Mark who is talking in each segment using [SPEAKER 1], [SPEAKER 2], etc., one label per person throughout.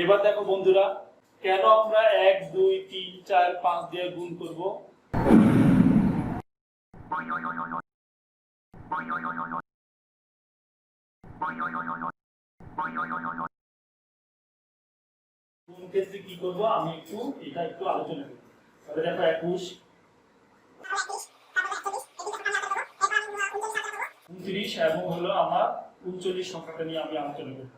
[SPEAKER 1] এবার দেখো বন্ধুরা, কেন আমরা 1 2 3 4 5 দিয়ে গুণ করব। কোন ক্ষেত্রে কি করব আমি এটা একটু আলোচনা করি। তাহলে দেখো 21 29 এবং হলো আমার 39 সংখ্যাটা নিয়ে আমি আলোচনা করব।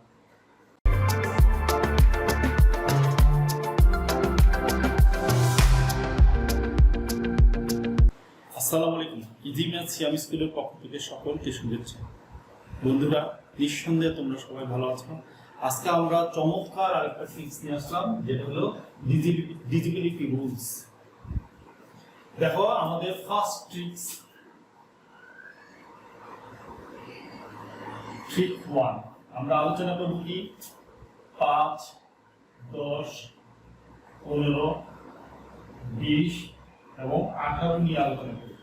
[SPEAKER 1] আসসালামু আলাইকুম। ইজি ম্যাথ সিয়াম স্কুলের পক্ষ থেকে সকলকে শুভেচ্ছা। বন্ধুরা, নিঃসন্দেহে তোমরা সবাই ভালো আছো। আজকে আমরা চমৎকার আরেকটা ট্রিক্স নিয়ে আসলাম, যেটা হলো ডিজিবিলিটি রুলস। দেখো আমাদের ফার্স্ট ট্রিক্স, ট্রিক 1 আমরা আলোচনা করব কি 5 10 15 20 এবং 18 নিয়ে আলোচনা করি।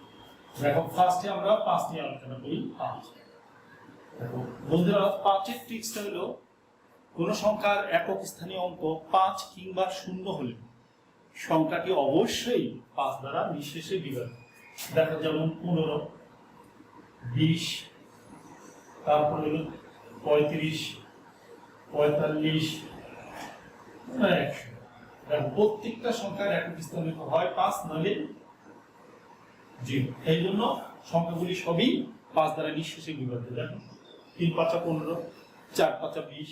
[SPEAKER 1] দেখো ফার্স্টে আমরা 5 নিয়ে আলোচনা করি। 5 দেখো বন্ধুরা, 5 এর ট্রিক্সটা হলো কোন সংখ্যার একক স্থানীয় অঙ্ক 5 কিংবা 0 হলে সংখ্যাটি অবশ্যই 5 দ্বারা নিঃশেষে বিভাজ্য। দেখো যেমন 15 20 তারপর হলো 35 45 100। দেখো প্রত্যেকটা সংখ্যার একক স্থানীয় হয় 5 নইলে 0। এই জন্য সংখ্যাগুলি সবই 5 দ্বারা নিঃশেষে বিভাজ্য। দেখো 3 5 15 4 5 20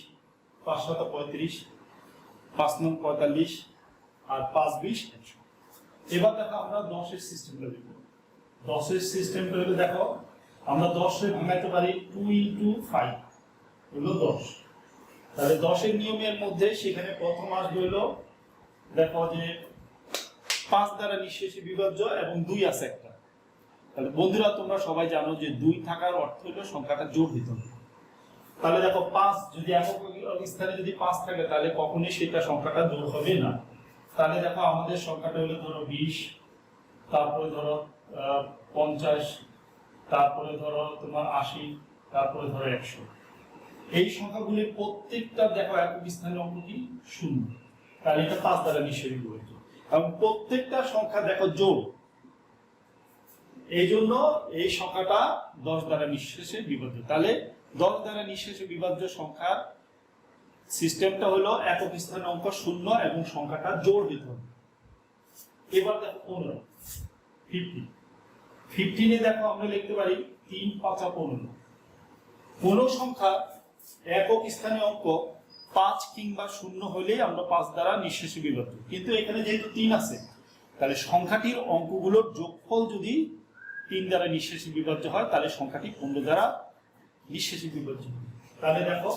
[SPEAKER 1] 5 7 35 5 9 45 আর 5 20 100। এবার দেখো আমরা 10 এর সিস্টেমটা দেখব। 10 এর সিস্টেমটা হলো দেখো আমরা 10 এ ভাঙাইতে পারি 2 × 5 হলো 10। তাহলে 10 এর নিয়মের মধ্যে সেখানে প্রথম আসবে হলো দেখো যে 5 দ্বারা নিঃশেষে বিভাজ্য এবং 2 আছে একটা। তাহলে বন্ধুরা তোমরা সবাই জানো যে 2 থাকার অর্থ হলো সংখ্যাটা জোড় দিতে হবে। তাহলে দেখো 5 যদি একক স্থানে যদি 5 থাকে তাহলে কখনোই সেটা সংখ্যাটা জোড় হবে না। তাহলে দেখো আমাদের সংখ্যাটা হলো ধরো 20, তারপরে ধরো 50, তারপরে ধরো তোমার 80, তারপরে ধরো 100। এই সংখ্যাগুলির প্রত্যেকটা দেখো একক স্থানীয় অঙ্ক কি 0। তাহলে এটা 5 দ্বারা নিঃশেষে বিভাজ্য এবং প্রত্যেকটা সংখ্যা দেখো জোড়। এই জন্য এই সংখ্যাটা 10 দ্বারা নিঃশেষে বিভাজ্য। তাহলে 10 দ্বারা নিঃশেষে বিভাজ্য সংখ্যার সিস্টেমটা হলো একক স্থানীয় অঙ্ক 0 এবং সংখ্যাটা জোড় দিতে হবে। এবার দেখো 15 15 দেখো আমরা লিখতে পারি 3 5 15। কোন সংখ্যা একক স্থানীয় অঙ্ক 5 কিংবা 0 হলেই আমরা 5 দ্বারা নিঃশেষে বিভাজ্য। কিন্তু এখানে যেহেতু 3 আছে, তাহলে সংখ্যাটির অঙ্কগুলোর যোগফল যদি 3 দ্বারা নিঃশেষে বিভাজ্য হয় তাহলে সংখ্যাটি 15 দ্বারা নিঃশেষে বিভাজ্য। তাহলে দেখো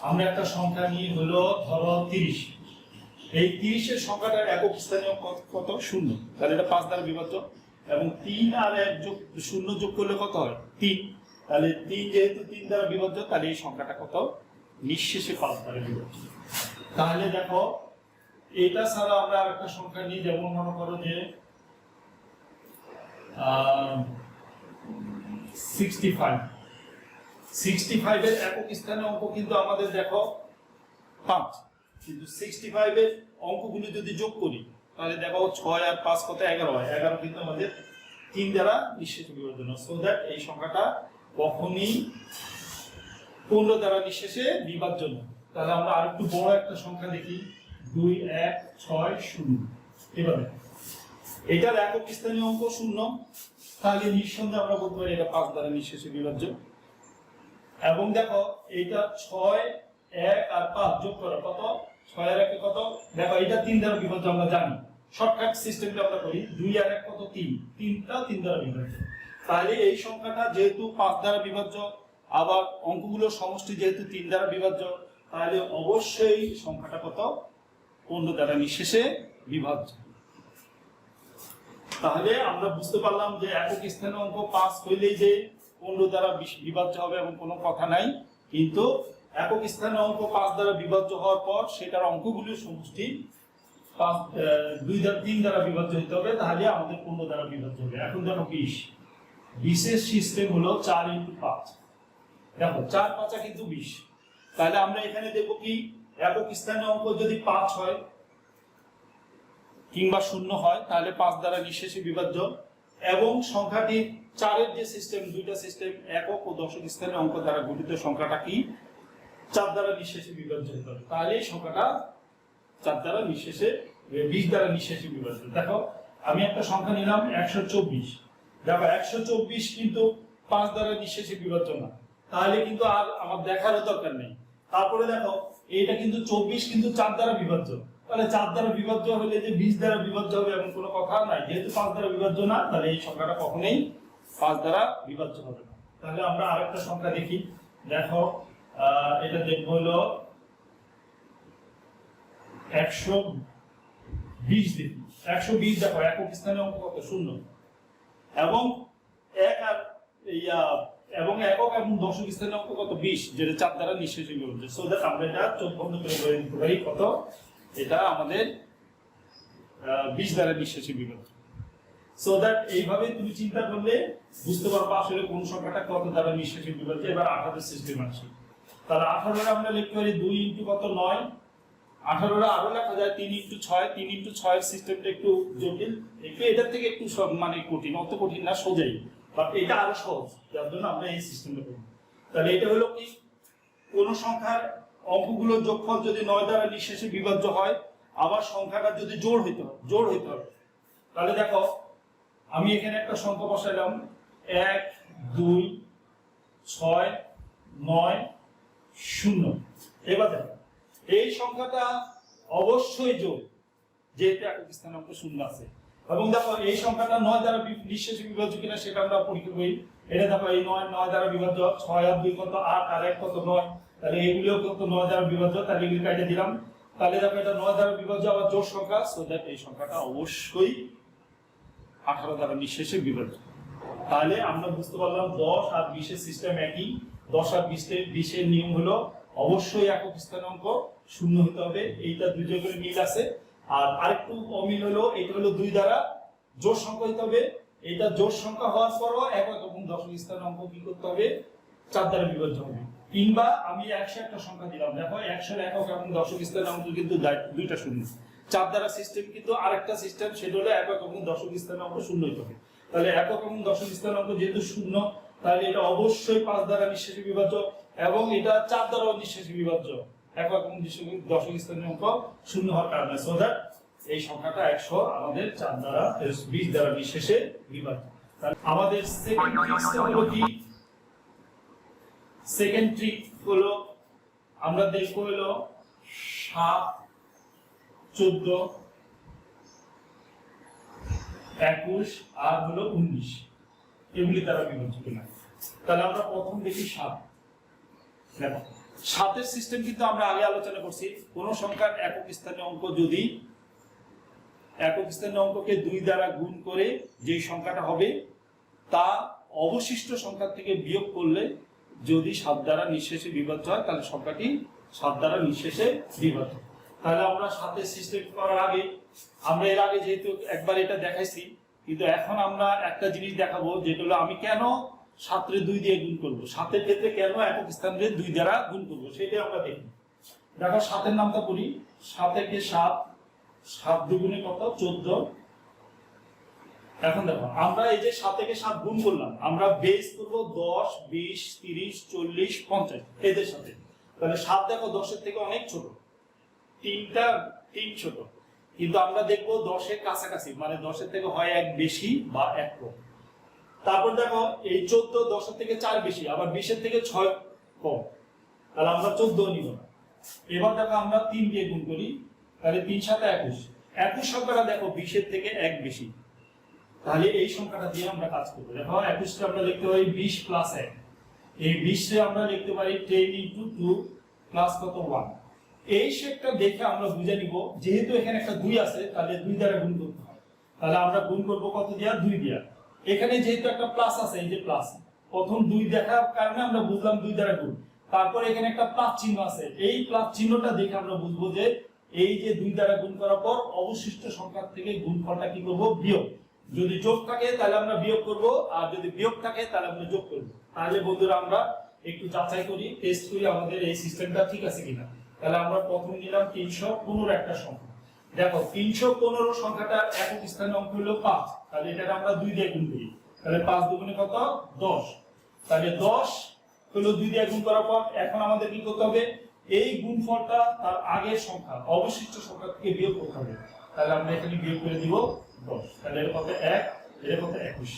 [SPEAKER 1] আমরা একটা সংখ্যা নিয়ে হলো ধরো 30। এই 30 এর সংখ্যাটার একক স্থানীয় কত 0। তাহলে এটা 5 দ্বারা বিভাজ্য এবং 3 আর 1 যোগ 0 যোগ করলে কত হয় 3। তাহলে 3 যেহেতু 3 দ্বারা বিভাজ্য তাহলে এই সংখ্যাটা কত নিঃশেষে 5 দ্বারা বিভাজ্য। তাহলে দেখো এটা ছাড়া আমরা আরেকটা সংখ্যা নিই, যেমন মনে করো যে 65 এর একক স্থানীয় অঙ্ক কিন্তু আমাদের দেখো 5, কিন্তু 65 এর অঙ্কগুলো যদি যোগ করি তাহলে দেখো 6 আর 5 কত 11 হয়। 11 কিন্তু আমাদের 3 দ্বারা নিঃশেষে বিভাজ্য। সো দ্যাট এই সংখ্যাটা কখনোই 15 দ্বারা নিঃশেষে বিভাজ্য নয়। তাহলে আমরা আরেকটু বড় একটা সংখ্যা দেখি 2 1 6 0। এভাবে এটার একক স্থানীয় অঙ্ক 0, তাহলে নিঃসন্দেহে আমরা বলতে পারি এটা 5 দ্বারা নিঃশেষে বিভাজ্য। এবং দেখো এইটা 6 1 আর 5 যোগ করো কত 6 আর 1 কত, দেখো এটা 3 দ্বারা বিভাজ্য আমরা জানি। শর্টকাট সিস্টেমটা আমরা করি 2 আর 1 কত 3, 3টা 3 দ্বারা বিভাজ্য। তাহলে এই সংখ্যাটা যেহেতু 5 দ্বারা বিভাজ্য, আবার অঙ্কগুলোর সমষ্টি যেহেতু 3 দ্বারা বিভাজ্য, তাহলে অবশ্যই সংখ্যাটা কত 15 দ্বারা নিঃশেষে বিভাজ্য। তাহলে আমরা বুঝতে পারলাম যে একক স্থানীয় অঙ্ক 5 হইলেই যে 15 দ্বারা বিভাজ্য হবে এবং কোনো কথা নাই। কিন্তু একক স্থানীয় অঙ্ক 5 দ্বারা বিভাজ্য হওয়ার পর সেটার অঙ্কগুলির সমষ্টি 3 দ্বারা বিভাজ্য হতে হবে, তাহলে আমাদের 15 দ্বারা বিভাজ্য হবে। এখন দেখো 20 এর সিস্টেম হলো 4 × 5। দেখো 4 5 কিন্তু 20। তাহলে আমরা এখানে দেখব কি একক স্থানীয় অঙ্ক যদি 5 হয় কিংবা 0 হয় তাহলে 5 দ্বারা নিঃশেষে বিভাজ্য, এবং সংখ্যাটি 4 এর যে সিস্টেম, দুইটা সিস্টেম একক ও দশক স্থানীয় অঙ্ক দ্বারা গঠিত সংখ্যাটা কি 4 দ্বারা নিঃশেষে বিভাজ্য হতে হবে। তাহলে এই সংখ্যাটা 4 দ্বারা নিঃশেষে 20 দ্বারা নিঃশেষে বিভাজ্য। দেখো আমি একটা সংখ্যা নিলাম 124, দেখো 124 কিন্তু 5 দ্বারা নিঃশেষে বিভাজ্য না, তাহলে কিন্তু আর আমার দেখারও দরকার নেই। তারপরে দেখো এইটা কিন্তু 24 কিন্তু 4 দ্বারা বিভাজ্য, তাহলে 4 দ্বারা বিভাজ্য হলে যে 20 দ্বারা বিভাজ্য হবে এমন কোনো কথা নাই, যেহেতু 5 দ্বারা বিভাজ্য না তাহলে এই সংখ্যাটা কখনোই 5 দ্বারা বিভাজ্য হবে না। তাহলে আমরা আরেকটা সংখ্যা দেখি, দেখো এটা দেখব হলো 120 দেখি। 120 দেখো একক স্থানীয় অঙ্ক কত 0, এবং এক আর এবং একক এবং দশক স্থানীয় অঙ্ক কত 20, যেটা 4 দ্বারা নিঃশেষে বিভাজ্য। সো দ্যাট আমরা এটা চোখ বন্ধ করে বলে দিতে পারি কত, এটা আমাদের 20 দ্বারা নিঃশেষে বিভাজ্য। সো দ্যাট এইভাবে তুমি চিন্তা করলে বুঝতে পারবে আসলে কোন সংখ্যাটা কত দ্বারা নিঃশেষে বিভাজ্য। এবার 18 সিস্টেম আসি, তাহলে 18 আমরা লিখতে পারি 2 ইনটু কত 9, 18 আরো লেখা যায় 3 ইনটু 6, 3 ইনটু 6 এর সিস্টেমটা একটু জটিল, একটু এটার থেকে একটু সব মানে কঠিন, অত কঠিন না, সোজাই, বাট এটা আরো সহজ, যার জন্য আমরা এই সিস্টেমটা করব। তাহলে এটা হলো কি কোন সংখ্যার অঙ্কগুলোর যোগফল যদি 9 দ্বারা নিঃশেষে বিভাজ্য হয়, আবার সংখ্যাটা যদি জোড় হইতে হবে, তাহলে দেখো আমি এখানে একটা সংখ্যা বসাইলাম 1 2 6 9 0। এবার দেখো এই সংখ্যাটা অবশ্যই জোড়, যেহেতু একক স্থানাঙ্ক 0 আছে, এবং দেখো এই সংখ্যাটা 9 দ্বারা নিঃশেষে বিভাজ্য কিনা সেটা আমরা পরীক্ষা করি। এটা দেখো এই 9 দ্বারা বিভাজ্য, 6 আর 2 কত 8 আর 1 কত 9, তাহলে এগুলিও কত 9 দ্বারা বিভাজ্য, তাহলে এগুলি কাটে দিলাম। তাহলে দেখো এটা 9 দ্বারা বিভাজ্য আবার জোড় সংখ্যা, সো দ্যাট এই সংখ্যাটা অবশ্যই 18 দ্বারা নিঃশেষে বিভাজ্য। তাহলে আমরা বুঝতে পারলাম 10 আর 20 এর সিস্টেম একই, 10 আর 20 এর নিয়ম হলো অবশ্যই একক স্থানাঙ্ক 0 হতে হবে, এইটা দুইটা করে মিল আছে। আর আরেকটু অমিল হলো এটা হলো 2 দ্বারা জোড় সংখ্যা হতে হবে, এটা জোড় সংখ্যা হওয়ার পরও একক এবং দশক স্থানাঙ্ক কি করতে হবে 4 দ্বারা বিভাজ্য হবে। কিংবা আমি 100 একটা সংখ্যা দিলাম, দেখো 100 এর একক এবং দশক স্থানাঙ্ক কিন্তু দুইটা 0, 4 দ্বারা সিস্টেম কিন্তু আরেকটা সিস্টেম, সেটা হলো একক এবং দশক স্থানাঙ্ক 0 হতে হবে। তাহলে একক এবং দশক স্থানাঙ্ক যেহেতু 0, তাহলে এটা অবশ্যই 5 দ্বারা নিঃশেষে বিভাজ্য, এবং এটা 4 দ্বারা নিঃশেষে বিভাজ্য, একক এবং দশক স্থানীয় অঙ্ক 0 হওয়ার কারণে। সো দ্যাট এই সংখ্যাটা 100 আমাদের 4 দ্বারা 20 দ্বারা নিঃশেষে বিভাজ্য। তাহলে আমাদের সেকেন্ড ট্রিক্সটা হলো কি, সেকেন্ড ট্রিক হলো আমরা দেখব হলো 7 14 21 আর হলো 19 এগুলি দ্বারা বিভাজ্য কিনা। তাহলে আমরা প্রথম দেখি 7। দেখো 7 এর সিস্টেম কিন্তু আমরা আগে আলোচনা করছি, কোন সংখ্যার একক স্থানীয় অঙ্ক যদি একক স্থানীয় অঙ্ককে 2 দ্বারা গুণ করে যে সংখ্যাটা হবে তা অবশিষ্ট সংখ্যা থেকে বিয়োগ করলে যদি 7 দ্বারা নিঃশেষে বিভাজ্য হয় তাহলে সংখ্যাটি 7 দ্বারা নিঃশেষে বিভাজ্য। তাহলে আমরা 7 এর সিস্টেম করার আগে আমরা এর আগে যেহেতু একবার এটা দেখাইছি, কিন্তু এখন আমরা একটা জিনিস দেখাবো, যেটা হলো আমি কেন 7 রে 2 দিয়ে গুণ করব, 7 এর ক্ষেত্রে কেন একক স্থানে 2 দ্বারা গুণ করব সেটাই আমরা দেখি। দেখো 7 এর নামটা পড়ি, 7 একে 7, 7 দুগুণে কত 14। এখন দেখো আমরা এই যে 7 থেকে 7 গুণ করলাম, আমরা বেস করব 10 20 30 40 50 এদের সাথে। তাহলে 7 দেখো 10 এর থেকে অনেক ছোট, 3 ছোট, কিন্তু আমরা দেখব 10 এর কাছাকাছি, মানে 10 এর থেকে হয় 1 বেশি বা 1 কম। তারপর দেখো এই 14 10 এর থেকে 4 বেশি, আবার 20 এর থেকে 6 কম, তাহলে আমরা 14 নিব না। এবার দেখো আমরা 3 দিয়ে গুণ করি, তাহলে 3 7 21, 21 সংখ্যাটা দেখো 20 এর থেকে 1 বেশি, তাহলে এই সংখ্যাটা দিয়ে আমরা কাজ করব। দেখো 21 কে আমরা লিখতে পারি 20 প্লাস 1, এই 20 কে আমরা লিখতে পারি 10 ইনটু 2 প্লাস কত 1। এই শেপটা দেখে আমরা বুঝে নিব যেহেতু এখানে একটা 2 আছে তাহলে 2 দ্বারা গুণ করতে হয়, তাহলে আমরা গুণ করব কত দিয়া 2 দিয়া। এখানে যেহেতু একটা প্লাস আছে, এই যে প্লাস, প্রথম 2 দেখার কারণে আমরা বুঝলাম 2 দ্বারা গুণ, তারপর এখানে একটা প্লাস চিহ্ন আছে, এই প্লাস চিহ্নটা দেখে আমরা বুঝবো যে এই যে 2 দ্বারা গুণ করার পর অবশিষ্ট সংখ্যা থেকে গুণফলটা কি করব বিয়োগ, যদি যোগ থাকে তাহলে আমরা বিয়োগ করব, আর যদি বিয়োগ থাকে তাহলে আমরা যোগ করব। তাহলে বন্ধুরা আমরা একটু যাচাই করি, টেস্ট করি আমাদের এই সিস্টেমটা ঠিক আছে কিনা। তাহলে আমরা প্রথম নিলাম 315 একটা সংখ্যা। দেখো 315 সংখ্যাটার একক স্থানীয় অঙ্ক হলো 5, তাহলে এটা আমরা 2 দিয়ে গুণ করি, তাহলে 5 দুগুণে কত 10, তাহলে 10 হলো 2 দিয়ে গুণ করার পর এখন আমাদের কি করতে হবে, এই গুণফলটা তার আগের সংখ্যা অবশিষ্ট সংখ্যা থেকে বিয়োগ করতে হবে। তাহলে আমরা এখানে বিয়োগ করে দিব 10, তাহলে এর কত 1, এর কত 21।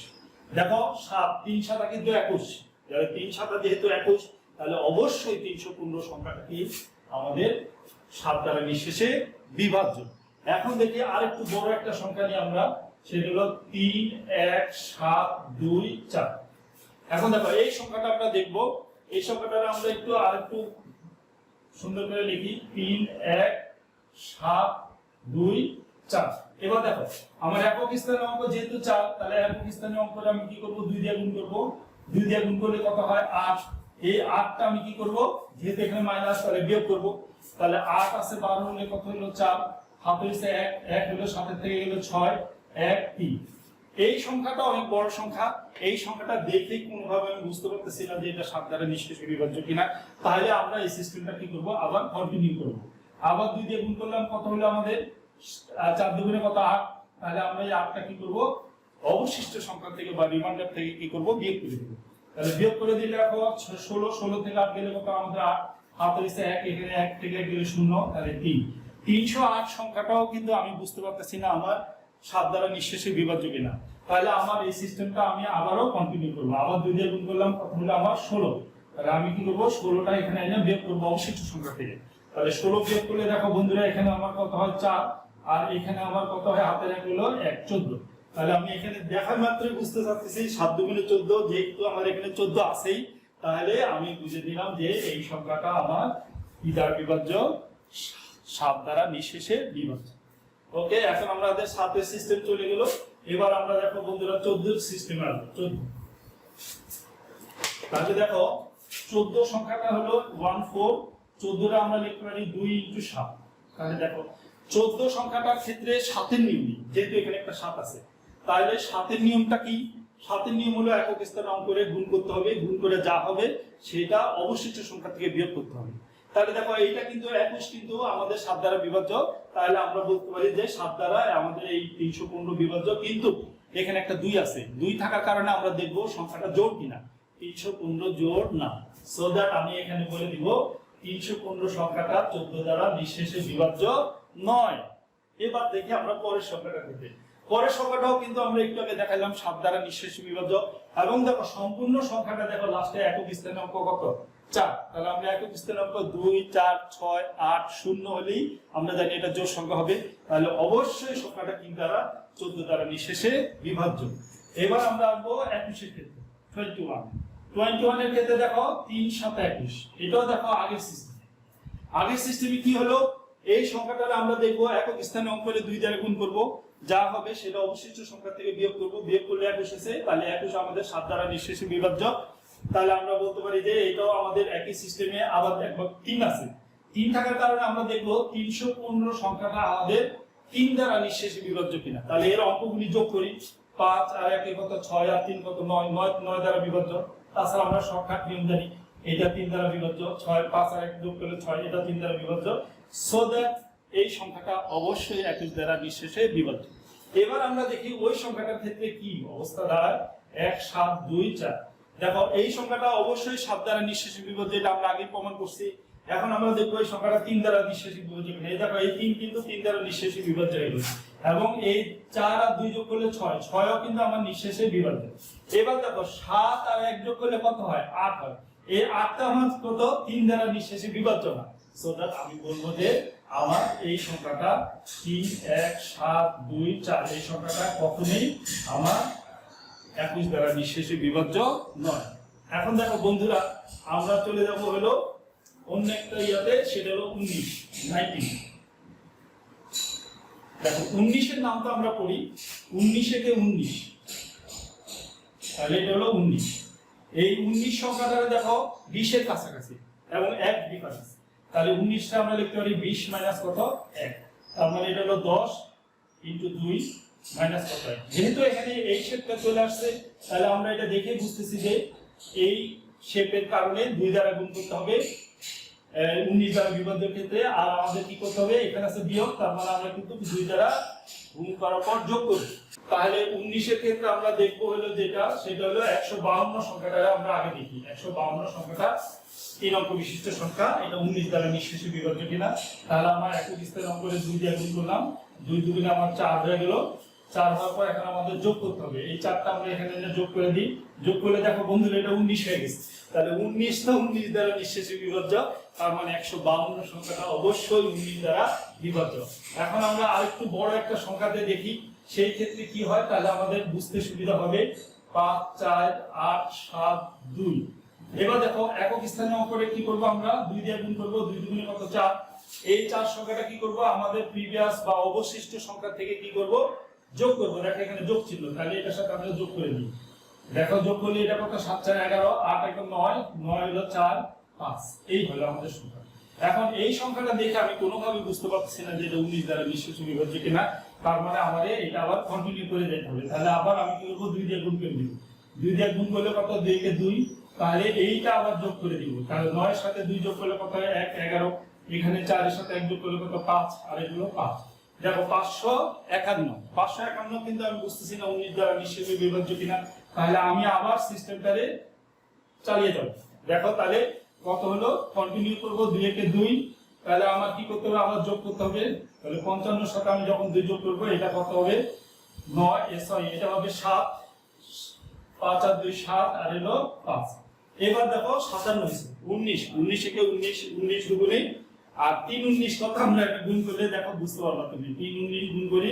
[SPEAKER 1] দেখো 7 3 7 কিন্তু 21, তাহলে 3 7 যেহেতু 21, তাহলে অবশ্যই 315 সংখ্যাটা কি আমাদের 7 দ্বারা নিঃশেষে বিভাজ্য। এখন দেখি আরেকটু বড় একটা সংখ্যা নিয়ে আমরা, সেটা হলো 3 1 7 2 4। এখন দেখো এই সংখ্যাটা আমরা দেখব, এই সংখ্যাটা আমরা একটু আরেকটু সুন্দর করে লিখি, 3 1 7 2 4। এবার দেখো আমার একক স্থানীয় অঙ্ক যেহেতু 4, তাহলে একক স্থানীয় অঙ্কটা আমি কি করব, 2 দিয়ে গুণ করব। 2 দিয়ে গুণ করলে কত হয় 8। এই 8টা আমি কি করব, যেহেতু এখানে মাইনাস, তাহলে বিয়োগ করব। তাহলে 8 আছে 12 হলে কত হলো 4, হাতে হইছে 1, 1 হলো 7 থেকে গেল 6, 1 3। এই সংখ্যাটা অনেক বড় সংখ্যা, এই সংখ্যাটা দেখলেই কোনোভাবে আমি বুঝতে পারতেছি না যে এটা 7 দ্বারা নিঃশেষে বিভাজ্য কিনা। তাহলে আমরা এই সিস্টেমটা কি করব, আবার কন্টিনিউ করব। আবার 2 দিয়ে গুণ করলাম, কত হলো আমাদের 4 দুগুণে কত 8, তাহলে আমরা এই 8টা কি করব, অবশিষ্ট সংখ্যা থেকে বা রিমাইন্ডার থেকে কি করব, বিয়োগ করে দেব। তাহলে বিয়োগ করে দিলে এখন 16, 16 থেকে 8 গেলে কত আমাদের 8, হাতে হইছে 1, এখানে 1 থেকে গেলে 0, তাহলে 3। 308 সংখ্যাটাও কিন্তু আমি বুঝতে পারতেছি না আমার 7 দ্বারা নিঃশেষে বিভাজ্য কিনা। তাহলে আমার এই সিস্টেমটা আমি আবারও কন্টিনিউ করব। আবার 2 দিয়ে গুণ করলাম, কত হলো আমার 16, তাহলে আমি কি করব, 16টা এখানে এনে বিয়োগ করব অবশিষ্ট সংখ্যা থেকে। তাহলে 16 বিয়োগ করলে দেখো বন্ধুরা এখানে আমার কত হয় 4, আর এখানে আমার কত হয় হাতের 1 হলো 1 14। তাহলে আমি এখানে দেখা মাত্রই বুঝতে চাচ্ছি 7 দুগুণে 14, যেহেতু আমার এখানে 14 আছেই, তাহলে আমি বুঝে দিলাম যে এই সংখ্যাটা আমার কি দ্বারা বিভাজ্য, 7 দ্বারা নিঃশেষে বিভাজ্য। ওকে, এখন আমাদের 7 এর সিস্টেম চলে গেল। এবার আমরা দেখো বন্ধুরা 14 এর সিস্টেমে আসবো। 14, তাহলে দেখো 14 সংখ্যাটা হলো 14, 14টা আমরা লিখতে পারি 2 × 7। তাহলে দেখো 14 সংখ্যাটার ক্ষেত্রে 7 এর নিয়ম, যেহেতু এখানে একটা 7 আছে, তাহলে 7 এর নিয়মটা কি, 7 এর নিয়ম হলো একক স্থানে অঙ্ক করে গুণ করতে হবে, গুণ করে যা হবে সেটা অবশিষ্ট সংখ্যা থেকে বিয়োগ করতে হবে। তাহলে দেখো এইটা কিন্তু 21 কিন্তু আমাদের 7 দ্বারা বিভাজ্য, তাহলে আমরা বলতে পারি যে 7 দ্বারা আমাদের এই 315 বিভাজ্য। কিন্তু এখানে একটা 2 আছে, 2 থাকার কারণে আমরা দেখব সংখ্যাটা জোড় কিনা, 315 জোড় না। সো দ্যাট আমি এখানে বলে দিব 315 সংখ্যাটা 14 দ্বারা নিঃশেষে বিভাজ্য নয়। এবার দেখি আমরা পরের সংখ্যাটা দেখি। পরের সংখ্যাটাও কিন্তু আমরা একটু আগে দেখালাম 7 দ্বারা নিঃশেষে বিভাজ্য, এবং দেখো সম্পূর্ণ সংখ্যাটা দেখো লাস্টে একক স্থানীয় অঙ্ক কত 4। তাহলে আমরা একক স্থানীয় অঙ্ক 2 4 6 8 0 হলেই আমরা জানি এটা জোড় সংখ্যা হবে। তাহলে অবশ্যই সংখ্যাটা কি দ্বারা 14 দ্বারা নিঃশেষে বিভাজ্য। এবার আমরা আসবো 21 এর ক্ষেত্রে। 21 এর ক্ষেত্রে দেখো 3 7 21, এটাও দেখো আগের সিস্টেম। আগের সিস্টেমে কি হলো, এই সংখ্যাটা আমরা দেখব একক স্থানে অঙ্ক করে 2 দ্বারা গুণ করব, যা হবে সেটা অবশিষ্ট সংখ্যা থেকে বিয়োগ করব। বিয়োগ করলে 21 এসে, তাহলে 21 আমাদের 7 দ্বারা নিঃশেষে বিভাজ্য। তাহলে আমরা বলতে পারি যে এটাও আমাদের একই সিস্টেমে। আবার দেখো 3 আছে, 3 থাকার কারণে আমরা দেখব 315 সংখ্যাটা আমাদের 3 দ্বারা নিঃশেষে বিভাজ্য কিনা। তাহলে এর অঙ্কগুলি যোগ করি, 5 আর 1 কত 6 আর 3 কত 9, 9 দ্বারা বিভাজ্য। তাছাড়া আমরা শর্টকাট নিয়ম জানি, এটা 3 দ্বারা বিভাজ্য, 6 5 আর 1 যোগ করলে 6, এটা 3 দ্বারা বিভাজ্য। সো দ্যাট এই সংখ্যাটা অবশ্যই 21 দ্বারা নিঃশেষে বিভাজ্য। এবার আমরা দেখি ওই সংখ্যাটার ক্ষেত্রে কি অবস্থা দাঁড়ায়, 1 7 2 4। দেখো এই সংখ্যাটা অবশ্যই 7 দ্বারা নিঃশেষে বিভাজ্য, এটা আমরা আগেই প্রমাণ করছি। এখন আমরা দেখব এই সংখ্যাটা 3 দ্বারা নিঃশেষে বিভাজ্য কিনা। এই দেখো এই 3 কিন্তু 3 দ্বারা নিঃশেষে বিভাজ্য হয়ে গেল, এবং এই 4 আর 2 যোগ করলে 6, 6ও কিন্তু আমার নিঃশেষে বিভাজ্য। এবার দেখো 7 আর 1 যোগ করলে কত হয়, 8 হয়। এই 8টা আমার কত 3 দ্বারা নিঃশেষে বিভাজ্য না। সো দ্যাট আমি বলবো যে আমার এই সংখ্যাটা 3 1 7 2 4, এই সংখ্যাটা কখনোই আমার 21 দ্বারা নিঃশেষে বিভাজ্য নয়। এখন দেখো বন্ধুরা আমরা চলে যাব হলো অন্য একটা ইয়াতে, সেটা হলো 19। দেখো 19 এর নামটা আমরা পড়ি 19 একে 19, তাহলে এটা হলো 19। এই 19 সংখ্যাটা দেখো 20 এর কাছাকাছি এবং 1 ডিফারেন্স। তাহলে 19টা আমরা লিখতে পারি 20 মাইনাস কত 1, তার মানে এটা হলো 10 × 2 মাইনাস কত 1। যেহেতু এখানে এই শেপটা চলে আসছে, তাহলে আমরা এটা দেখে বুঝতেছি যে এই শেপের কারণে 2 দ্বারা গুণ করতে হবে 19 দ্বারা বিভাজ্যের ক্ষেত্রে। আর আমাদের কি করতে হবে, এখানে আছে বিয়োগ, তার মানে আমরা কিন্তু 2 দ্বারা গুণ করার পর যোগ করব। তাহলে 19 এর ক্ষেত্রে আমরা দেখব হলো যেটা, সেটা হলো 152 সংখ্যাটা আমরা আগে দেখি। 152 সংখ্যাটা 3 অঙ্ক বিশিষ্ট সংখ্যা, এটা 19 দ্বারা নিঃশেষে বিভাজ্য কিনা। তাহলে আমরা একক স্থায়ী অঙ্ক করে 2 দিয়ে গুণ করলাম, 2 দুগুণে আমার 4 হয়ে গেল। 4 হওয়ার পর এখন আমাদের যোগ করতে হবে, এই 4টা আমরা এখানে যোগ করে দিই। যোগ করলে দেখো বন্ধুরা এটা 19 হয়ে গেছে। তাহলে 19 তো 19 দ্বারা নিঃশেষে বিভাজ্য, তার মানে 152 সংখ্যাটা অবশ্যই 19 দ্বারা বিভাজ্য। এখন আমরা আরেকটু বড় একটা সংখ্যাতে দেখি, সেই ক্ষেত্রে কি হয় তাহলে আমাদের বুঝতে সুবিধা হবে। 5 4 8 7 2। এবার দেখো একক স্থানীয় অঙ্করে কি করব, আমরা 2 দিয়ে গুণ করব, 2 দুগুণে কত 4। এই 4 সংখ্যাটা কি করব, আমাদের প্রিভিয়াস বা অবশিষ্ট সংখ্যা থেকে কি করব, যোগ করব। দেখো এখানে যোগ চিহ্ন, তাহলে এটার সাথে আমরা যোগ করে দিই। দেখো যোগ করলে এটা কত, 7 4 11, 8 1 9, 9 হলো 4 5, এই হলো আমাদের সংখ্যা। এখন এই সংখ্যাটা দেখে আমি কোনোভাবে বুঝতে পারছি না যে এটা 19 দ্বারা নিঃশেষে বিভাজ্য কিনা, তার মানে আমাদের এটা আবার কন্টিনিউ করে যেতে হবে। তাহলে আবার আমি কি করব, 2 দিয়ে গুণ করে দিব। 2 দিয়ে গুণ করলে কত, 2 কে 2, তাহলে এইটা আবার যোগ করে দিব। তাহলে 9 এর সাথে 2 যোগ করলে কত হয়, 1 11, এখানে 4 এর সাথে 1 যোগ করলে কত 5, আর এগুলো 5। দেখো 551 কিন্তু আমি বুঝতেছি না 19 দ্বারা নিঃশেষে বিভাজ্য কিনা। তাহলে আমি আবার সিস্টেমটারে চালিয়ে যাব। দেখো তাহলে কত হলো, কন্টিনিউ করব, 2 একে 2, তাহলে আমার কি করতে হবে, আবার যোগ করতে হবে। তাহলে 55 এর সাথে আমি যখন 2 যোগ করব, এটা কত হবে 9, সরি এটা হবে 7, 5 আর 2 7, আর হলো 5। এবার দেখো 57 হইছে, 19 একে 19 দুগুণে, আর 3 19 কত আমরা একটা গুণ করলে দেখো বুঝতে পারবা তুমি। 3 19 গুণ করি,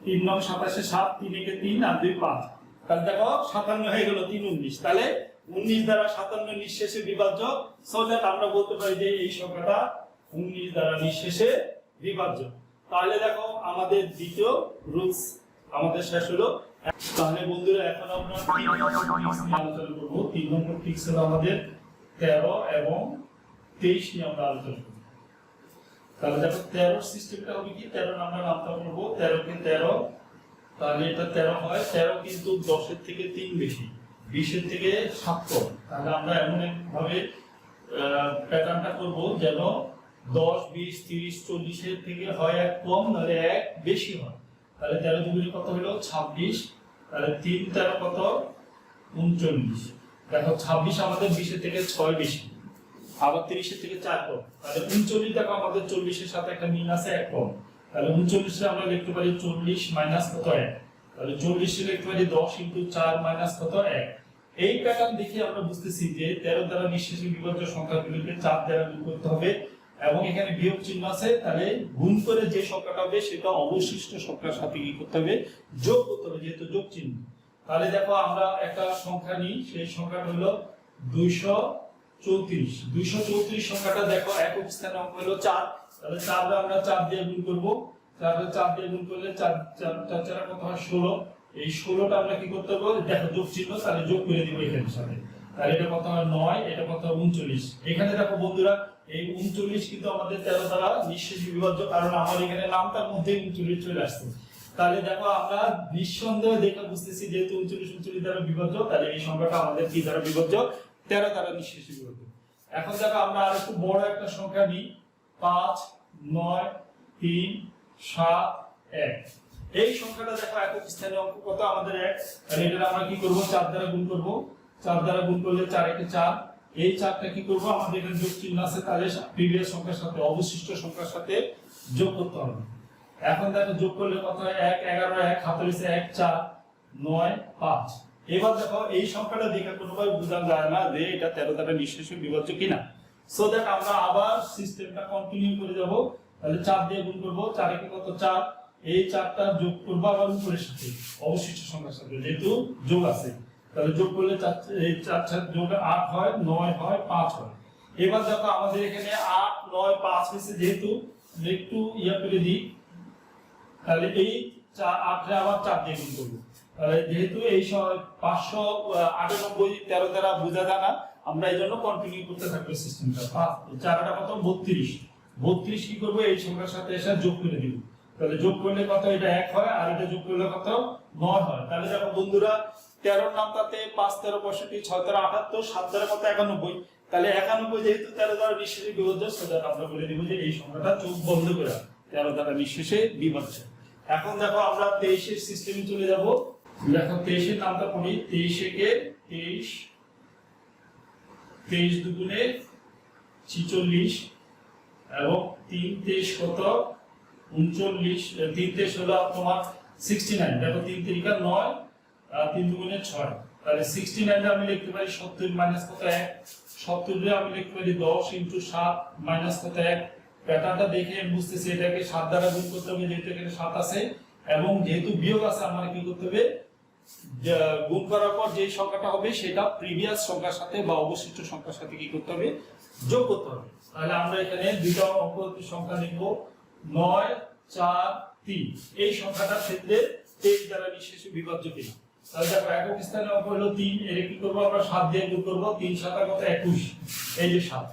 [SPEAKER 1] 3 9 27 7, 3 একে 3 আর 2 5, তাহলে দেখো 57 হয়ে গেল 3 19। তাহলে 19 দ্বারা 57 নিঃশেষে বিভাজ্য, সো দ্যাট আমরা বলতে পারি যে এই সংখ্যাটা 19 দ্বারা নিঃশেষে বিভাজ্য। তাহলে দেখো আমাদের দ্বিতীয় রুলস আমাদের শেষ হলো। তাহলে বন্ধুরা এখন আমরা 3 নম্বর ট্রিক্স নিয়ে আলোচনা করব। 3 নম্বর ট্রিক্স হলো আমাদের 13 এবং 23 নিয়ে আমরা আলোচনা করব। তাহলে দেখো 13 সিস্টেমটা হবে কি, 13 আমরা নামটা করব, 13 কে 13, তাহলে এটা 13 হয়। 13 কিন্তু 10 এর থেকে 3 বেশি, 20 এর থেকে 7 কম। তাহলে আমরা এমন ভাবে প্যাটার্নটা করব যেন 10 20 30 40 এর থেকে হয় 1 কম, নাহলে 1 বেশি হয়। তাহলে 13 দুগুণে কত হলো 26, তাহলে 3 13 কত 39। দেখো 26 আমাদের 20 এর থেকে 6 বেশি, আবার 30 এর থেকে 4 কম। তাহলে 39 দেখো আমাদের 40 এর সাথে একটা মিল আছে, 1 কম। তাহলে 39 এ আমরা লিখতে পারি 40 মাইনাস কত 1, তাহলে 40 এ লিখতে পারি 10 * 4 মাইনাস কত 1। এই প্যাটার্ন দেখে আমরা বুঝতেছি যে 13 দ্বারা নিঃশেষে বিভাজ্য সংখ্যাগুলোকে 4 দ্বারা গুণ করতে হবে, এবং এখানে বিয়োগ চিহ্ন আছে। তাহলে গুণ করে যে সংখ্যাটা হবে সেটা অবশিষ্ট সংখ্যার সাথে কি করতে হবে, যোগ করতে হবে, যেহেতু যোগ চিহ্ন। তাহলে দেখো আমরা একটা সংখ্যা নিই, সেই সংখ্যাটা হলো 234। 234 সংখ্যাটা দেখো একক স্থানে অঙ্ক হলো 4, তাহলে 4 রে আমরা 4 দিয়ে গুণ করব। 4 রে 4 দিয়ে গুণ করলে 4 4 কত হয় 16। এই 16টা আমরা কি করতে হবে, দেখো যোগ চিহ্ন, তাহলে যোগ করে দিব এখানের সাথে। তাহলে এটা কত হয় 9, এটা কত হয় 39। এখানে দেখো বন্ধুরা এই 39 কিন্তু আমাদের 13 দ্বারা নিঃশেষে বিভাজ্য, কারণ আমার এখানে নামটার মধ্যে 39 চলে আসছে। তাহলে দেখো আমরা নিঃসন্দেহে দেখে বুঝতেছি যেহেতু 39 দ্বারা বিভাজ্য, তাহলে এই সংখ্যাটা আমাদের কি দ্বারা বিভাজ্য, 13 দ্বারা নিঃশেষে বিভাজ্য। এখন দেখো আমরা আরেকটু বড় একটা সংখ্যা নিই, 5 9 3 7 1। এই সংখ্যাটা দেখো একক স্থানীয় অঙ্ক কত আমাদের 1, তাহলে এটা আমরা কি করব, 4 দ্বারা গুণ করব। 4 দ্বারা গুণ করলে 4 একে 4, এই 4টা কি করব, আমাদের এখানে যোগ চিহ্ন আছে, তাহলে প্রিভিয়াস সংখ্যার সাথে অবশিষ্ট সংখ্যার সাথে যোগ করতে হবে। এখন দেখো যোগ করলে কত হয় 1 11 1 হাতের 1 4 9 5। এবার দেখো এই সংখ্যাটা দেখে কোনোভাবে বোঝা যায় না যে এটা 13 দ্বারা নিঃশেষে বিভাজ্য কিনা, সো দ্যাট আমরা আবার সিস্টেমটা কন্টিনিউ করে যাব। তাহলে 4 দিয়ে গুণ করব, 4 একে কত 4, এই 4টা যোগ করব আবার উপরের সাথে অবশিষ্ট সংখ্যার সাথে, যেহেতু যোগ আছে। তাহলে যোগ করলে 4 এই 4 4 যোগ 8 হয়, 9 হয়, 5 হয়। এবার দেখো আমাদের এখানে 8 9 5 হয়েছে, যেহেতু একটু ইয়া করে দিই, তাহলে এই 8 রে আবার 4 দিয়ে গুণ করব। তাহলে যেহেতু এই 598 13 দ্বারা বোঝা যায় না, আমরা এই জন্য কন্টিনিউ করতে থাকবো সিস্টেমটা। 4টা কত 32, 32 কি করব, এই সংখ্যার সাথে এসে যোগ করে দিব। তাহলে যোগ করলে কত, এটা 1 হয়, আর এটা যোগ করলে কত 9 হয়। তাহলে দেখো বন্ধুরা 13 নামটাতে 5 13 65 6 13 78, 7 দ্বারা কত 91, তাহলে 91 যেহেতু 13 দ্বারা নিঃশেষে বিভাজ্য, সেটা আমরা বলে দিব যে এই সংখ্যাটা চোখ বন্ধ করে 13 দ্বারা নিঃশেষে বিভাজ্য। এখন দেখো আমরা 23 এর সিস্টেমে চলে যাব। দেখো 23 এর নামটা পড়ি। 23 একে 23, 23 দুগুণে 46 এবং 3 23 কত 39, 3 23 হলো তোমার 69। দেখো 3 3 9, 3 দুগুণে 6, তাহলে 69 আমি লিখতে পারি 70 মাইনাস কত 1, 70 রে আমি লিখতে পারি 10 * 7 মাইনাস কত 1। প্যাটার্নটা দেখে বুঝতেছি এটাকে 7 দ্বারা গুণ করতে হবে, যেহেতু এখানে 7 আছে এবং যেহেতু বিয়োগ আছে আমরা কি করতে হবে, গুণ করার পর যে সংখ্যাটা হবে সেটা প্রিভিয়াস সংখ্যার সাথে বা অবশিষ্ট সংখ্যার সাথে কি করতে হবে, যোগ করতে হবে। তাহলে আমরা এখানে দুইটা অঙ্ক সংখ্যা লিখব 9 4 3। এই সংখ্যাটার ক্ষেত্রে 23 দ্বারা নিঃশেষে বিভাজ্য কিনা। তাহলে দেখো একক স্থানে অঙ্ক হলো 3, এর কি করব আমরা 7 দিয়ে গুণ করব, 3 7 কত 21, এই যে 7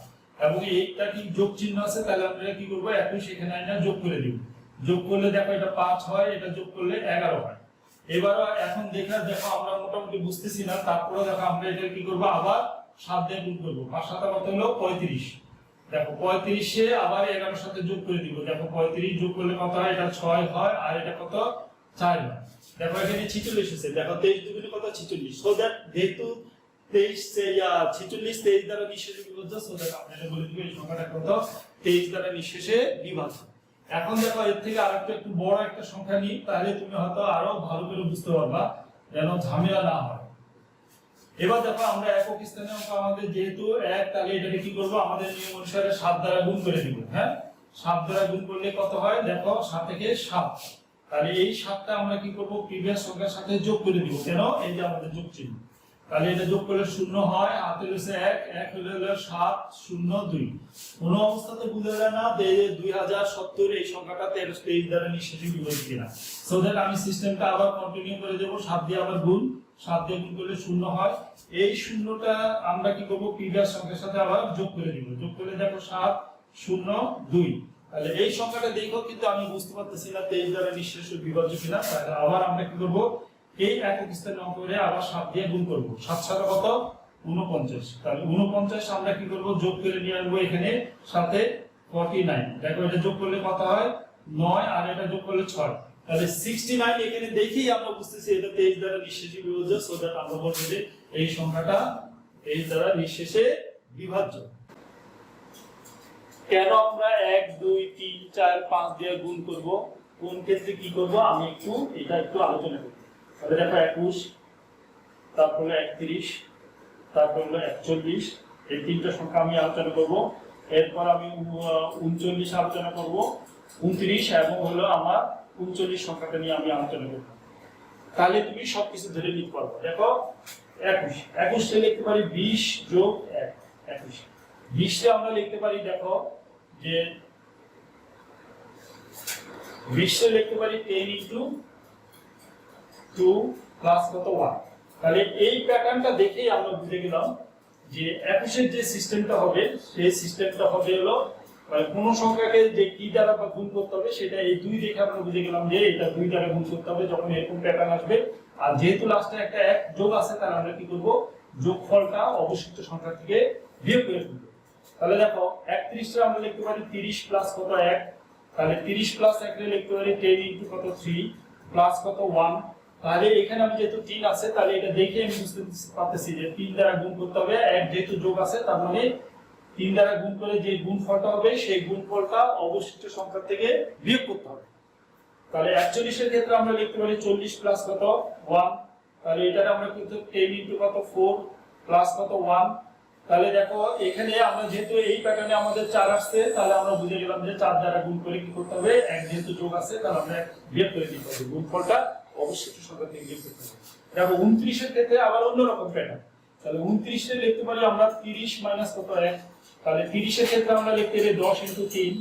[SPEAKER 1] এবং এইটা কি যোগ চিহ্ন আছে, তাহলে আমরা কি করব 21 এখানে আইনা যোগ করে দিব। যোগ করলে দেখো এটা 5 হয়, এটা যোগ করলে 11 হয়। এবার এখন দেখো আমরা মোটামুটি বুঝতেছি না, তারপরে দেখো আমরা এটা কি করব আবার 7 দিয়ে গুণ করব। 5 7 কত হলো 35। দেখো 35 এ আবার 11 এর সাথে যোগ করে দিব। দেখো 35 যোগ করলে কত হয়, এটা 6 হয় আর এটা কত 4 হয়। দেখো এখানে 46 আছে। দেখো 23 দুগুণে কত 46। সো দ্যাট যেহেতু 23 23 দ্বারা নিঃশেষে বিভাজ্য, সো দ্যাট আমরা এটা বলে দিব এই সংখ্যাটা কত 23 দ্বারা নিঃশেষে বিভাজ্য। এখন দেখো এর থেকে আরেকটা একটু বড় একটা সংখ্যা নিই, তাহলে তুমি হয়তো আরো ভালো করে বুঝতে পারবা, যেন ঝামেলা না হয়। এবার দেখো আমরা একক স্থানে অঙ্ক আমাদের যেহেতু 1, তাহলে এটাকে কি করব, আমাদের নিয়ম অনুসারে 7 দ্বারা গুণ করে দিব। হ্যাঁ, 7 দ্বারা গুণ করলে কত হয়, দেখো 7 থেকে 7, তাহলে এই 7টা আমরা কি করব, প্রিভিয়াস সংখ্যার সাথে যোগ করে দিব। কেন, এই যে আমাদের যোগ চিহ্ন, তাহলে এটা যোগ করলে 0 হয়, হাতে রয়েছে 1, 1 হলো 7 0 2। কোন অবস্থাতে বুঝা যায় না যে 2070 এই সংখ্যাটা 23 দ্বারা নিঃশেষে বিভাজ্য কিনা। সো দ্যাট আমি সিস্টেমটা আবার কন্টিনিউ করে দেব। 7 দিয়ে আবার গুণ, 7 দিয়ে গুণ করলে 0 হয়। এই 0টা আমরা কি করব, প্রিভিয়াস সংখ্যার সাথে আবার যোগ করে দিব। যোগ করলে দেখো 7 0 2। তাহলে এই সংখ্যাটা দেখো কিন্তু আমি বুঝতে পারতেছি না 23 দ্বারা নিঃশেষে বিভাজ্য কিনা। তাহলে আবার আমরা কি করব, এই একক স্থানে অঙ্ক করে আবার 7 দিয়ে গুণ করব। 7 7 কত 49। তাহলে 49 আমরা কি করব, যোগ করে নিয়ে আসবো এখানে সাথে 49। দেখো এটা যোগ করলে কত হয় 9 আর এটা যোগ করলে 6, তাহলে 69। এখানে দেখেই আমরা বুঝতেছি এটা 23 দ্বারা নিঃশেষে বিভাজ্য। সো দ্যাট আমরা বলবো যে এই সংখ্যাটা 23 দ্বারা নিঃশেষে বিভাজ্য। কেন আমরা 1 2 3 4 5 দিয়ে গুণ করব, কোন ক্ষেত্রে কি করব, আমি এটা একটু আলোচনা করি। তাহলে দেখো 21, তারপর 31, তারপর 41, এই তিনটা সংখ্যা আমি আলোচনা করব। এরপর আমি 39 আলোচনা করব, 29 এবং হলো আমার 39 সংখ্যাটা নিয়ে আমি আলোচনা করব। তাহলে তুমি সবকিছু ধরে নিতে পারবে। দেখো 21 তে লিখতে পারি 20 যোগ 1 21। 20 তে আমরা লিখতে পারি, দেখো যে 20 তে লিখতে পারি 10 * 2 প্লাস কত 1। তাহলে এই প্যাটার্নটা দেখেই আমরা বুঝে গেলাম যে 21 এর যে সিস্টেমটা হবে, সেই সিস্টেমটা হবে হলো মানে কোন সংখ্যাকে যে কি দ্বারা গুণ করতে হবে সেটা এই 2 দেখে আমরা বুঝে গেলাম যে এটা 2 দ্বারা গুণ করতে হবে যখন এরকম প্যাটার্ন আসবে। আর যেহেতু লাস্টে একটা 1 যোগ আছে, তাহলে আমরা কি করব, যোগফলটা অবশিষ্ট সংখ্যা থেকে বিয়োগ করে ফেলব। তাহলে দেখো 31 টা আমরা লিখতে পারি 30 প্লাস কত 1। তাহলে 30 প্লাস 1 রে লিখতে পারি 10 * কত 3 প্লাস কত 1। তাহলে এখানে আমি যেহেতু 3 আছে, তাহলে এটা দেখে আমি বুঝতে পারতেছি যে 3 দ্বারা গুণ করতে হবে। 1 যেহেতু যোগ আছে, তার মানে 3 দ্বারা গুণ করে যে গুণফলটা হবে সেই গুণফলটা অবশিষ্ট সংখ্যা থেকে বিয়োগ করতে হবে। তাহলে 41 এর ক্ষেত্রে আমরা লিখতে পারি 40 প্লাস কত 1। তাহলে এটা আমরা কিন্তু 10 * কত 4 প্লাস কত 1। তাহলে দেখো এখানে আমরা যেহেতু এই প্যাটার্নে আমাদের 4 আসছে, তাহলে আমরা বুঝে গেলাম যে 4 দ্বারা গুণ করে কি করতে হবে, 1 যেহেতু যোগ আছে তাহলে আমরা বিয়োগ করে দিতে হবে, গুণফলটা অবশিষ্ট সংখ্যা থেকে বিয়োগ করতে হবে। দেখো 29 এর ক্ষেত্রে আবার অন্যরকম প্যাটার্ন। তাহলে 29 এ লিখতে পারি আমরা 30 মাইনাস কত 1। তাহলে 30 এর ক্ষেত্রে আমরা লিখতে পারি 10 * 3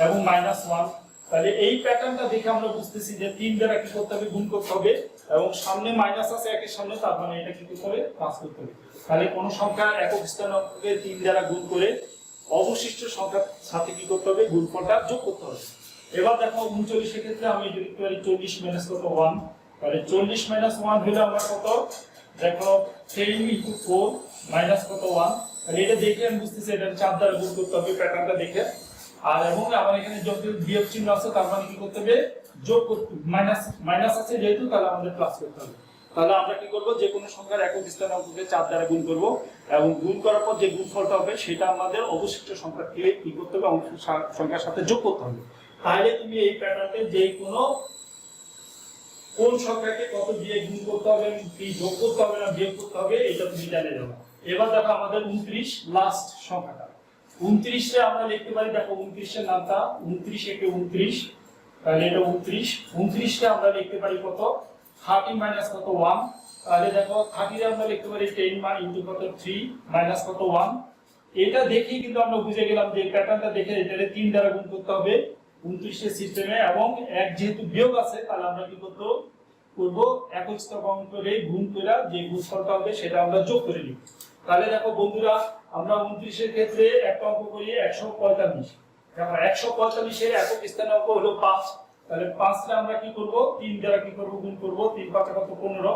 [SPEAKER 1] এবং মাইনাস 1। তাহলে এই প্যাটার্নটা দেখে আমরা বুঝতেছি যে 3 দ্বারা কি করতে হবে, গুণ করতে হবে এবং সামনে মাইনাস আছে 1 এর সামনে, তার মানে এটা কি করতে হবে, প্লাস করতে হবে। তাহলে কোন সংখ্যা একক স্থানাঙ্ককে 3 দ্বারা গুণ করে অবশিষ্ট সংখ্যার সাথে কি করতে হবে, গুণফলটা যোগ করতে হবে। এবার দেখো 39 এর ক্ষেত্রে আমি এটা লিখতে পারি 40 মাইনাস কত 1। তাহলে 40 মাইনাস 1 হলো আমরা কত, দেখো 10 * 4 মাইনাস কত 1। তাহলে এটা দেখে আমি বুঝতেছি এটা 4 দ্বারা গুণ করতে হবে প্যাটার্নটা দেখে। আর এবং আমার এখানে যোগ বিয়োগ চিহ্ন আছে, তার মানে কি করতে হবে, যোগ করতে, মাইনাস আছে যেহেতু, তাহলে আমাদের প্লাস করতে হবে। তাহলে আমরা কি করব, যে কোনো সংখ্যার একক স্থানাঙ্ককে 4 দ্বারা গুণ করব এবং গুণ করার পর যে গুণফলটা হবে সেটা আমাদের অবশিষ্ট সংখ্যাকে কি করতে হবে, অংশ সংখ্যার সাথে যোগ করতে হবে। তাহলে তুমি এই প্যাটার্নে যে কোনো কোন সংখ্যাকে কত দিয়ে গুণ করতে হবে, কি যোগ করতে হবে না বিয়োগ করতে হবে, এটা তুমি জানে যাবে। এবার দেখো আমাদের 29 লাস্ট সংখ্যাটা। 29 রে আমরা লিখতে পারি, দেখো 29 এর নামটা 29 একে 29, তাহলে এটা 29 কে আমরা লিখতে পারি কত, 30 মাইনাস কত 1, তাহলে দেখো 30 রে আমরা লিখতে পারি 10 ইনটু কত 3 মাইনাস কত 1। এটা দেখেই কিন্তু আমরা বুঝে গেলাম যে প্যাটার্নটা দেখে এটারে 3 দ্বারা গুণ করতে হবে 29 এর সিস্টেমে, এবং এক যেহেতু বিয়োগ আছে তাহলে আমরা কি করতে করব, একক স্থানাঙ্ক করে গুণ করে যে গুণফলটা হবে সেটা আমরা যোগ করে নিব। তাহলে দেখো বন্ধুরা, আমরা 29 এর ক্ষেত্রে একটা অঙ্ক করি 145। দেখো 145 এর একক স্থানাঙ্ক হলো 5, তাহলে 5 রে আমরা কি করব, 3 দ্বারা কি করব, গুণ করব, 3 5 কত 15,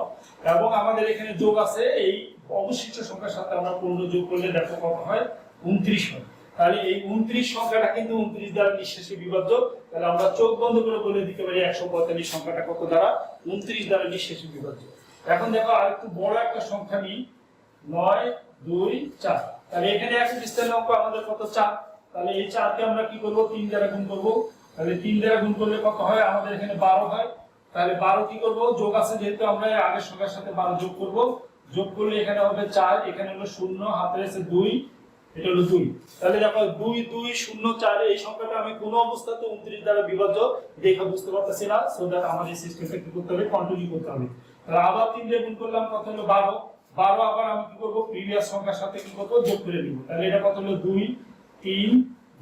[SPEAKER 1] এবং আমাদের এখানে যোগ আছে এই অবশিষ্ট সংখ্যার সাথে আমরা 15 যোগ করলে দেখো কত হয়, 29 হয়। তাহলে এই 29 সংখ্যাটা কিন্তু 29 দ্বারা নিঃশেষে বিভাজ্য। তাহলে আমরা চোখ বন্ধ করে বলে দিতে পারি 145 সংখ্যাটা কত দ্বারা, 29 দ্বারা নিঃশেষে বিভাজ্য। এখন দেখো আরেকটু বড় একটা সংখ্যা নিই, 9 2 4। তাহলে এখানে একক স্থানাঙ্ক আমাদের কত 4, তাহলে এই 4 কে আমরা কি করব, 3 দ্বারা গুণ করব, তাহলে 3 দ্বারা গুণ করলে কত হয়, আমাদের এখানে 12 হয়। তাহলে 12 কি করব, যোগ আছে যেহেতু আমরা আগের সংখ্যার সাথে 12 যোগ করব, যোগ করলে এখানে হবে 4, এখানে হলো 0, হাতে আছে 2, এটা হলো 2। তাহলে দেখো 2 2 0 4 এই সংখ্যাটা আমি কোনো অবস্থাতে 29 দ্বারা বিভাজ্য দেখে বুঝতে পারতেছি না, সো দ্যাট আমাদের সিস্টেমটা কি করতে হবে, কন্টিনিউ করতে হবে। তাহলে আবার 3 দিয়ে গুণ করলাম, কত হলো 12, 12 আবার আমি কি করব, প্রিভিয়াস সংখ্যার সাথে কি করব, যোগ করে দিব। তাহলে এটা কত হলো 2 3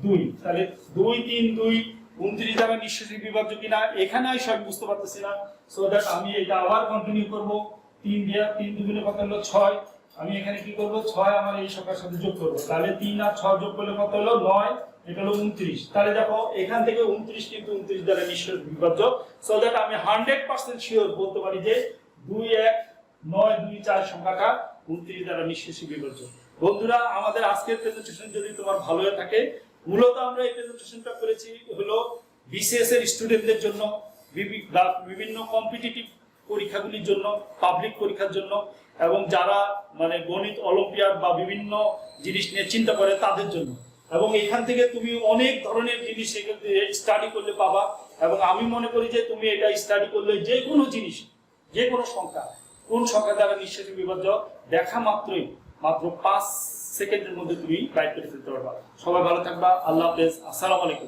[SPEAKER 1] 2, তাহলে 2 3 2 29 দ্বারা নিঃশেষে বিভাজ্য কিনা এখানে আমি সব বুঝতে পারতেছি না, সো দ্যাট আমি এটা আবার কন্টিনিউ করব। 3 দিয়ে 3 দুগুণে কত হলো 6, আমি এখানে কি করব, 6 আমার এই সংখ্যার সাথে যোগ করব, তাহলে 3 আর 6 যোগ করলে কত হলো 9, এটা হলো 29। তাহলে দেখো এখান থেকে 29 কিন্তু 29 দ্বারা নিঃশেষ বিভাজ্য, সো দ্যাট আমি 100% শিওর বলতে পারি যে 2 1 9 2 4 সংখ্যাটা 29 দ্বারা নিঃশেষে বিভাজ্য। বন্ধুরা, আমাদের আজকের প্রেজেন্টেশন যদি তোমার ভালো হয়ে থাকে, মূলত আমরা এই প্রেজেন্টেশনটা করেছি হলো বিসিএস এর স্টুডেন্টদের জন্য, বিভিন্ন কম্পিটিটিভ পরীক্ষাগুলির জন্য, পাবলিক পরীক্ষার জন্য, এবং যারা মানে গণিত অলিম্পিয়াড বা বিভিন্ন জিনিস নিয়ে চিন্তা করে তাদের জন্য। এবং এখান থেকে তুমি অনেক ধরনের জিনিস স্টাডি করলে পাবা, এবং আমি মনে করি যে তুমি এটা স্টাডি করলে যে কোনো জিনিস, যে কোনো সংখ্যা, কোন সংখ্যা দ্বারা নিঃশেষে বিভাজ্য দেখা মাত্রই মাত্র 5 সেকেন্ডের মধ্যে তুমি টাইপ করে ফেলতে পারবা। সবাই ভালো থাকবা, আল্লাহ হাফেজ, আসসালামু আলাইকুম।